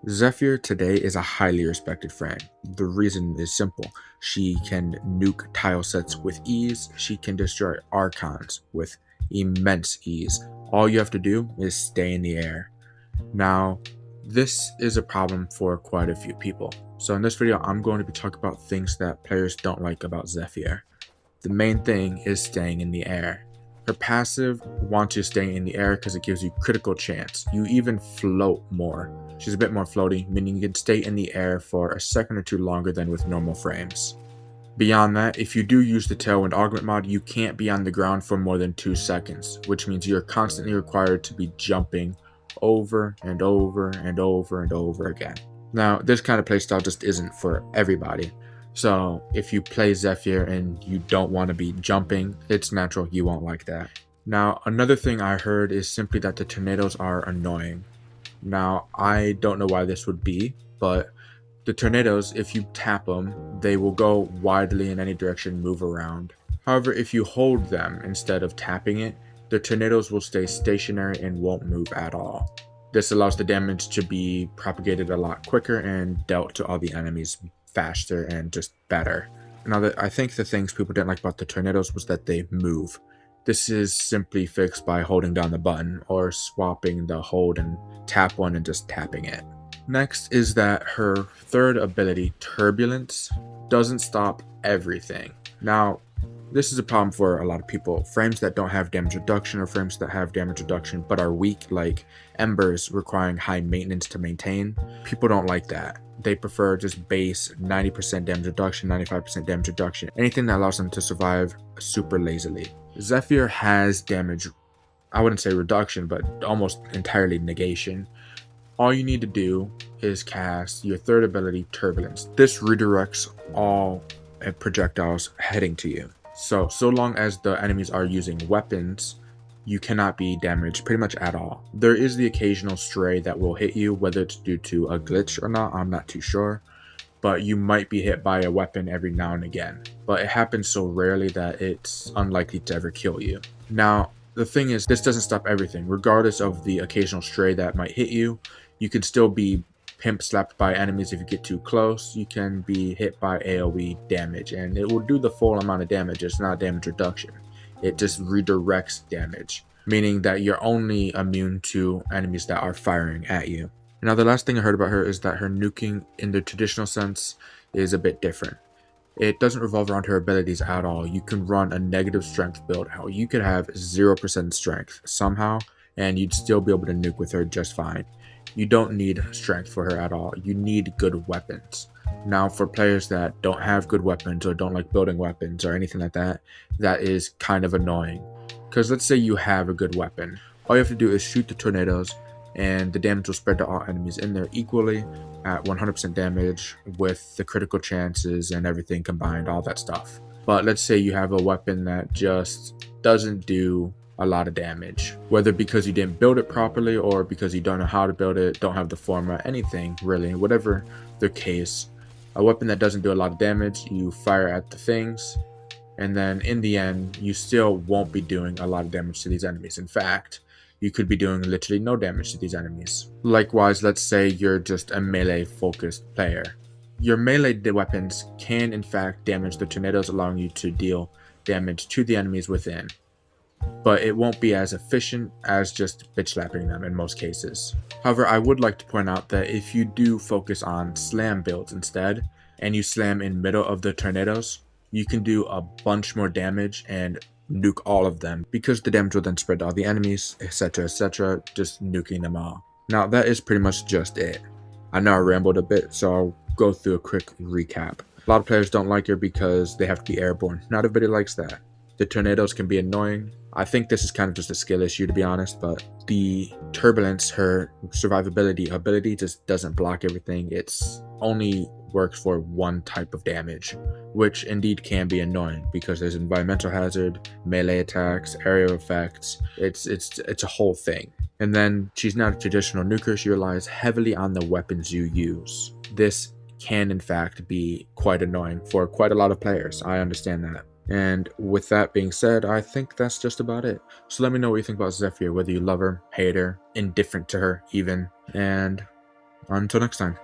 Zephyr today is a highly respected frame. The reason is simple. She can nuke tile sets with ease, she can destroy archons with immense ease. All you have to do is stay in the air. Now, this is a problem for quite a few people. So in this video, I'm going to be talking about things that players don't like about Zephyr. The main thing is staying in the air. Her passive wants you staying in the air because it gives you critical chance. You even float more. She's a bit more floaty, meaning you can stay in the air for a second or two longer than with normal frames. Beyond that, if you do use the Tailwind Augment mod, you can't be on the ground for more than 2 seconds, which means you're constantly required to be jumping over and over and over and over again. Now, this kind of playstyle just isn't for everybody. So if you play Zephyr and you don't want to be jumping, it's natural you won't like that. Now, another thing I heard is simply that the tornadoes are annoying. Now, I don't know why this would be, but the tornadoes, if you tap them, they will go widely in any direction, move around. However, if you hold them instead of tapping it, the tornadoes will stay stationary and won't move at all. This allows the damage to be propagated a lot quicker and dealt to all the enemies faster and just better. Now, I think the things people didn't like about the tornadoes was that they move. This is simply fixed by holding down the button or swapping the hold and tap one and just tapping it. Next is that her third ability, Turbulence, doesn't stop everything. Now, this is a problem for a lot of people. Frames that don't have damage reduction or frames that have damage reduction but are weak, like Embers requiring high maintenance to maintain, people don't like that. They prefer just base 90% damage reduction, 95% damage reduction, anything that allows them to survive super lazily. Zephyr has damage, I wouldn't say reduction, but almost entirely negation. All you need to do is cast your third ability, Turbulence. This redirects all projectiles heading to you. So long as the enemies are using weapons, you cannot be damaged pretty much at all. There is the occasional stray that will hit you, whether it's due to a glitch or not, I'm not too sure. But you might be hit by a weapon every now and again. But it happens so rarely that it's unlikely to ever kill you. Now, the thing is, this doesn't stop everything. Regardless of the occasional stray that might hit you, you could still be pimp slapped by enemies if you get too close. You can be hit by AoE damage, and it will do the full amount of damage. It's not damage reduction. It just redirects damage, meaning that you're only immune to enemies that are firing at you. Now, the last thing I heard about her is that her nuking in the traditional sense is a bit different. It doesn't revolve around her abilities at all. You can run a negative strength build. How you could have 0% strength somehow, and you'd still be able to nuke with her just fine. You don't need strength for her at all. You need good weapons. Now, for players that don't have good weapons or don't like building weapons or anything like that, that is kind of annoying. Because let's say you have a good weapon. All you have to do is shoot the tornadoes, and the damage will spread to all enemies in there equally at 100% damage with the critical chances and everything combined, all that stuff. But let's say you have a weapon that just doesn't do a lot of damage, whether because you didn't build it properly or because you don't know how to build it, don't have the format, anything really, whatever the case. A weapon that doesn't do a lot of damage, you fire at the things, and then in the end, you still won't be doing a lot of damage to these enemies. In fact, you could be doing literally no damage to these enemies. Likewise, let's say you're just a melee focused player. Your melee weapons can in fact damage the tornadoes, allowing you to deal damage to the enemies within, but it won't be as efficient as just bitch slapping them in most cases. However, I would like to point out that if you do focus on slam builds instead, and you slam in middle of the tornadoes, you can do a bunch more damage and nuke all of them, because the damage will then spread to all the enemies, etc., just nuking them all. Now, that is pretty much just it. I know I rambled a bit, so I'll go through a quick recap. A lot of players don't like her because they have to be airborne. Not everybody likes that. The tornadoes can be annoying. I think this is kind of just a skill issue, to be honest, but the Turbulence, her survivability ability, just doesn't block everything. It's only works for one type of damage, which indeed can be annoying because there's environmental hazard, melee attacks, area effects. It's a whole thing. And then she's not a traditional nuker. She relies heavily on the weapons you use. This can in fact be quite annoying for quite a lot of players. I understand that. And with that being said, I think that's just about it. So let me know what you think about Zephyr, whether you love her, hate her, indifferent to her even. And Until next time.